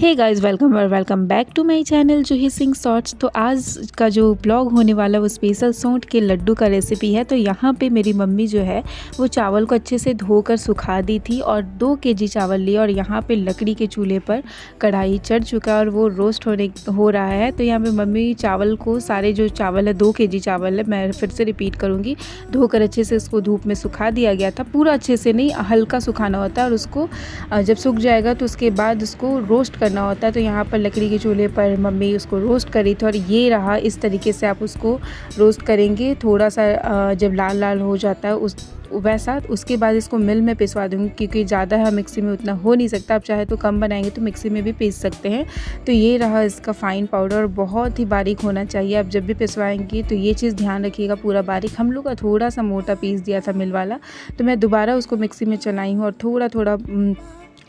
हे guys, welcome और welcome back to my channel Juhi Singh shorts. तो आज का जो ब्लॉग होने वाला है वो स्पेशल सौंठ के लड्डू का रेसिपी है। तो यहाँ पे मेरी मम्मी जो है वो चावल को अच्छे से धोकर सुखा दी थी और 2 केजी चावल लिए और यहाँ पे लकड़ी के चूल्हे पर कढ़ाई चढ़ चुका है और वो रोस्ट हो रहा है। तो यहाँ पे मम्मी चावल को, सारे जो चावल है 2 केजी चावल है, मैं फिर से रिपीट करूँगी, धोकर अच्छे से उसको धूप में सुखा दिया गया था। पूरा अच्छे से नहीं, हल्का सुखाना होता है और उसको जब सूख जाएगा तो उसके बाद उसको रोस्ट करना होता है। तो यहाँ पर लकड़ी के चूल्हे पर मम्मी उसको रोस्ट करी थी और ये रहा, इस तरीके से आप उसको रोस्ट करेंगे। थोड़ा सा जब लाल लाल हो जाता है वैसा, उसके बाद इसको मिल में पिसवा दूँगी, क्योंकि ज़्यादा है मिक्सी में उतना हो नहीं सकता। आप चाहे तो कम बनाएंगे तो मिक्सी में भी पीस सकते हैं। तो ये रहा इसका फ़ाइन पाउडर, बहुत ही बारीक होना चाहिए। आप जब भी पिसवाएंगे तो ये चीज़ ध्यान रखिएगा, पूरा बारीक। हम लोग का थोड़ा सा मोटा पीस दिया था मिल वाला, तो मैं दोबारा उसको मिक्सी में चलाई हूँ और थोड़ा थोड़ा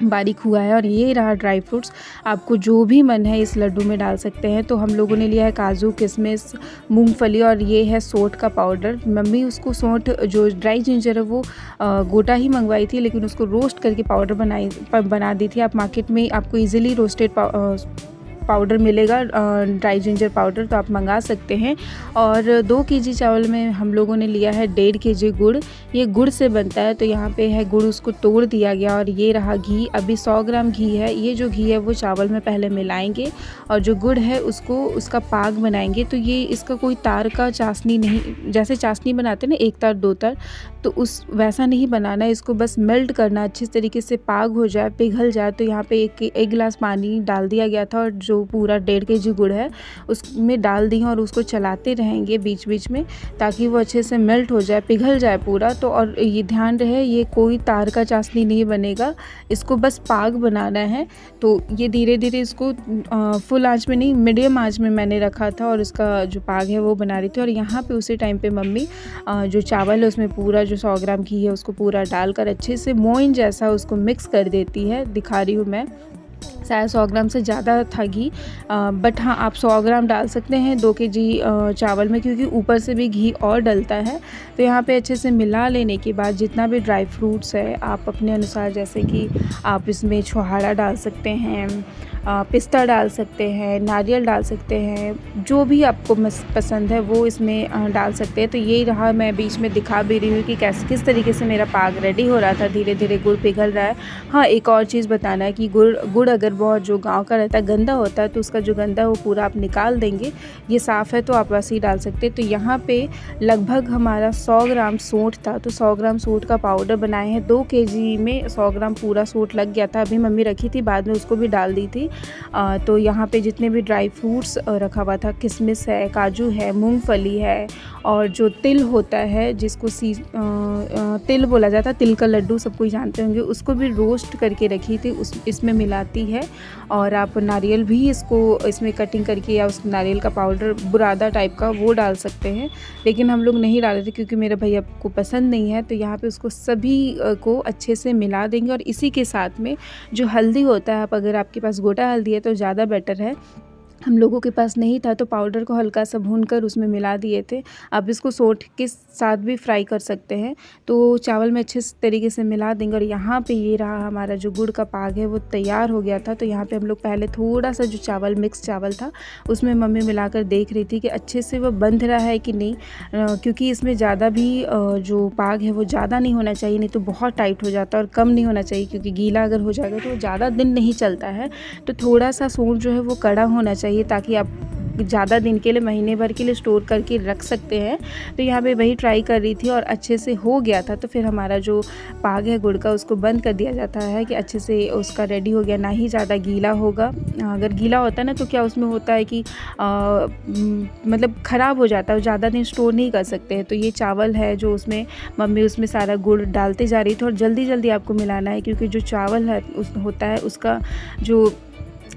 बारीक हुआ है। और ये रहा ड्राई फ्रूट्स, आपको जो भी मन है इस लड्डू में डाल सकते हैं। तो हम लोगों ने लिया है काजू, किशमिश, मूंगफली और ये है सौंठ का पाउडर। मम्मी उसको सौंठ, जो ड्राई जिंजर है वो गोटा ही मंगवाई थी, लेकिन उसको रोस्ट करके पाउडर बना दी थी। आप मार्केट में आपको ईजिली रोस्टेड पाउडर मिलेगा, ड्राई जिंजर पाउडर, तो आप मंगा सकते हैं। और 2 केजी चावल में हम लोगों ने लिया है 1.5 केजी गुड़। ये गुड़ से बनता है, तो यहाँ पे है गुड़, उसको तोड़ दिया गया। और ये रहा घी, अभी 100 ग्राम घी है। ये जो घी है वो चावल में पहले मिलाएंगे और जो गुड़ है उसका पाक बनाएंगे। तो ये इसका कोई तार का चाशनी नहीं, जैसे चाशनी बनाते हैं ना 1 तार 2 तार, तो वैसा नहीं बनाना है। इसको बस मेल्ट करना, अच्छे तरीके से पाक हो जाए, पिघल जाए। तो यहाँ पे एक गिलास पानी डाल दिया गया था और जो पूरा 1.5 केजी गुड़ है उसमें डाल दी और उसको चलाते रहेंगे बीच बीच में, ताकि वो अच्छे से मेल्ट हो जाए, पिघल जाए पूरा। तो और ये ध्यान रहे, ये कोई तार का चाशनी नहीं बनेगा, इसको बस पाक बनाना है। तो ये धीरे धीरे इसको फुल आंच में नहीं, मीडियम आंच में मैंने रखा था और इसका जो पाक है वो बना रही थी। और यहाँ पे उसी टाइम पे मम्मी जो चावल है उसमें पूरा जो 100 ग्राम घी है उसको पूरा डालकर अच्छे से मोइन जैसा उसको मिक्स कर देती है। दिखा रही हूँ मैं, शायद 100 ग्राम से ज़्यादा था घी, बट हाँ आप 100 ग्राम डाल सकते हैं 2 केजी चावल में, क्योंकि ऊपर से भी घी और डलता है। तो यहाँ पे अच्छे से मिला लेने के बाद जितना भी ड्राई फ्रूट्स है आप अपने अनुसार, जैसे कि आप इसमें छुहारा डाल सकते हैं, पिस्ता डाल सकते हैं, नारियल डाल सकते हैं, जो भी आपको पसंद है वो इसमें डाल सकते हैं। तो यही रहा, मैं बीच में दिखा भी रही हूँ कि किस तरीके से मेरा पाक रेडी हो रहा था। धीरे धीरे गुड़ पिघल रहा है। हाँ, एक और चीज़ बताना है कि गुड़ अगर बहुत जो गांव का रहता है गंदा होता है, तो उसका जो गंदा है वो पूरा आप निकाल देंगे। ये साफ़ है तो आप वैसे ही डाल सकते हैं। तो यहाँ पे लगभग हमारा 100 ग्राम सौंठ था, तो 100 ग्राम सौंठ का पाउडर बनाए हैं। 2 केजी में 100 ग्राम पूरा सौंठ लग गया था। अभी मम्मी रखी थी, बाद में उसको भी डाल दी थी। तो यहाँ पे जितने भी ड्राई फ्रूट्स रखा हुआ था, किशमिश है, काजू है, मूंगफली है, और जो तिल होता है जिसको तिल बोला जाता है, तिल का लड्डू सब कोई जानते होंगे, उसको भी रोस्ट करके रखी थी, इसमें मिलाती है। और आप नारियल भी इसमें कटिंग करके, या उस नारियल का पाउडर बुरादा टाइप का वो डाल सकते हैं, लेकिन हम लोग नहीं डाले थे क्योंकि मेरे भैया को पसंद नहीं है। तो यहाँ पे उसको सभी को अच्छे से मिला देंगे। और इसी के साथ में जो हल्दी होता है, आप अगर आपके पास गोटा हल्दी है तो ज़्यादा बेटर है, हम लोगों के पास नहीं था तो पाउडर को हल्का सा भूनकर उसमें मिला दिए थे। आप इसको सौंठ के साथ भी फ्राई कर सकते हैं। तो चावल में अच्छे तरीके से मिला देंगे। और यहाँ पे ये रहा, हमारा जो गुड़ का पाक है वो तैयार हो गया था। तो यहाँ पे हम लोग पहले थोड़ा सा जो मिक्स चावल था उसमें मम्मी मिलाकर देख रही थी कि अच्छे से वो बंध रहा है कि नहीं, क्योंकि इसमें ज़्यादा भी जो पाक है वो ज़्यादा नहीं होना चाहिए, नहीं तो बहुत टाइट हो जाता है, और कम नहीं होना चाहिए क्योंकि गीला अगर हो जाएगा तो ज़्यादा दिन नहीं चलता है। तो थोड़ा सा सौंठ जो है वो कड़ा होना चाहिए, ताकि आप ज़्यादा दिन के लिए, महीने भर के लिए स्टोर करके रख सकते हैं। तो यहाँ पे वही ट्राई कर रही थी और अच्छे से हो गया था। तो फिर हमारा जो पाक है गुड़ का उसको बंद कर दिया जाता है कि अच्छे से उसका रेडी हो गया, ना ही ज़्यादा गीला होगा। अगर गीला होता है ना तो क्या उसमें होता है कि मतलब ख़राब हो जाता है, ज़्यादा दिन स्टोर नहीं कर सकते हैं। तो ये चावल है जो मम्मी उसमें सारा गुड़ डालते जा रही थी और जल्दी जल्दी आपको मिलाना है, क्योंकि जो चावल है होता है उसका जो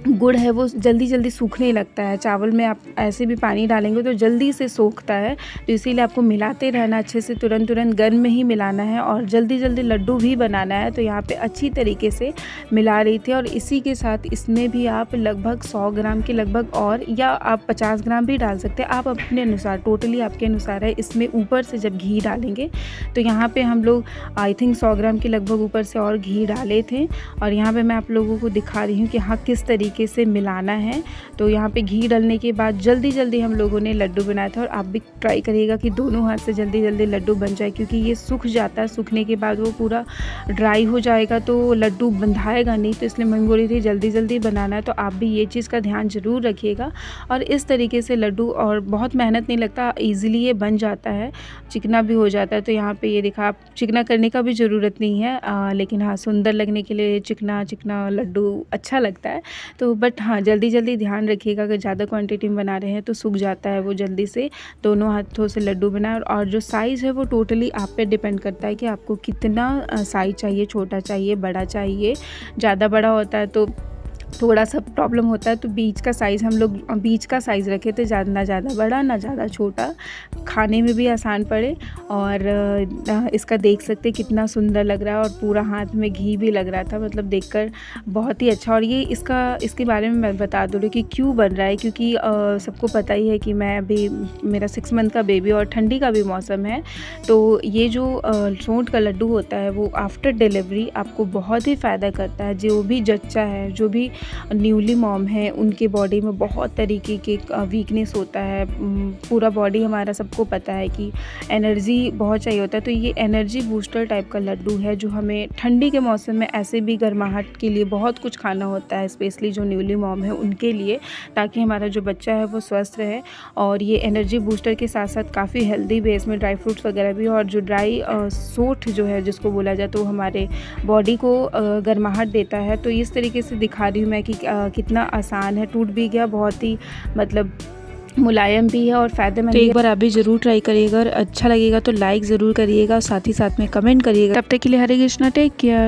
गुड़ है वो जल्दी जल्दी सूखने लगता है। चावल में आप ऐसे भी पानी डालेंगे तो जल्दी से सूखता है, तो इसीलिए आपको मिलाते रहना अच्छे से, तुरंत गर्म में ही मिलाना है और जल्दी जल्दी लड्डू भी बनाना है। तो यहाँ पे अच्छी तरीके से मिला रही थी। और इसी के साथ इसमें भी आप लगभग 100 ग्राम के लगभग, और या आप 50 ग्राम भी डाल सकते हैं, आप अपने अनुसार, टोटली आपके अनुसार है। इसमें ऊपर से जब घी डालेंगे तो यहाँ पे हम लोग आई थिंक 100 ग्राम के लगभग ऊपर से और घी डाले थे। और यहाँ पे मैं आप लोगों को दिखा रही हूँ कि हाँ किस तरीके तरीके से मिलाना है। तो यहाँ पे घी डालने के बाद जल्दी हम लोगों ने लड्डू बनाया था, और आप भी ट्राई करिएगा कि दोनों हाथ से जल्दी लड्डू बन जाए, क्योंकि ये सूख जाता है, सूखने के बाद वो पूरा ड्राई हो जाएगा तो लड्डू बंधाएगा नहीं। तो इसलिए मम्मी बोली थी जल्दी बनाना है, तो आप भी ये चीज़ का ध्यान ज़रूर रखिएगा। और इस तरीके से लड्डू, और बहुत मेहनत नहीं लगता, ईज़िली ये बन जाता है, चिकना भी हो जाता है। तो यहाँ पे ये देखा, आप चिकना करने का भी ज़रूरत नहीं है, लेकिन हाँ सुंदर लगने के लिए चिकना लड्डू अच्छा लगता है। तो बट हाँ जल्दी ध्यान रखिएगा, अगर ज़्यादा क्वांटिटी में बना रहे हैं तो सूख जाता है वो जल्दी से। दोनों हाथों से लड्डू बनाए, और जो साइज़ है वो टोटली आप पे डिपेंड करता है कि आपको कितना साइज़ चाहिए, छोटा चाहिए, बड़ा चाहिए। ज़्यादा बड़ा होता है तो थोड़ा सा प्रॉब्लम होता है, तो बीच का साइज़ हम लोग बीच का साइज़ रखे थे, ना ज़्यादा बड़ा ना ज़्यादा छोटा, खाने में भी आसान पड़े। और इसका देख सकते कितना सुंदर लग रहा है, और पूरा हाथ में घी भी लग रहा था, मतलब देखकर बहुत ही अच्छा। और ये इसके बारे में मैं बता दूँ कि क्यों बन रहा है, क्योंकि सबको पता ही है कि मैं अभी, मेरा 6 मंथ का बेबी और ठंडी का भी मौसम है। तो ये जो सोंठ का लड्डू होता है वो आफ्टर डिलीवरी आपको बहुत ही फ़ायदा करता है। जो भी जच्चा है, जो भी न्यूली मॉम है, उनके बॉडी में बहुत तरीके के वीकनेस होता है, पूरा बॉडी हमारा सबको पता है कि एनर्जी बहुत चाहिए होता है। तो ये एनर्जी बूस्टर टाइप का लड्डू है, जो हमें ठंडी के मौसम में ऐसे भी गर्माहट के लिए बहुत कुछ खाना होता है, स्पेशली जो न्यूली मॉम है उनके लिए, ताकि हमारा जो बच्चा है वो स्वस्थ रहे। और ये एनर्जी बूस्टर के साथ साथ काफ़ी हेल्दी भी है, इसमें ड्राई फ्रूट्स वगैरह भी, और जो ड्राई सोंठ जो है जिसको बोला जाए, तो हमारे बॉडी को गर्माहट देता है। तो इस तरीके से दिखा रही हूँ मैं कि कितना आसान है, टूट भी गया, बहुत ही मतलब मुलायम भी है और फ़ायदेमंद। तो एक बार आप भी ज़रूर ट्राई करिएगा, और अच्छा लगेगा तो लाइक ज़रूर करिएगा, और साथ ही साथ में कमेंट करिएगा। तब तक के लिए हरे कृष्णा, टेक केयर।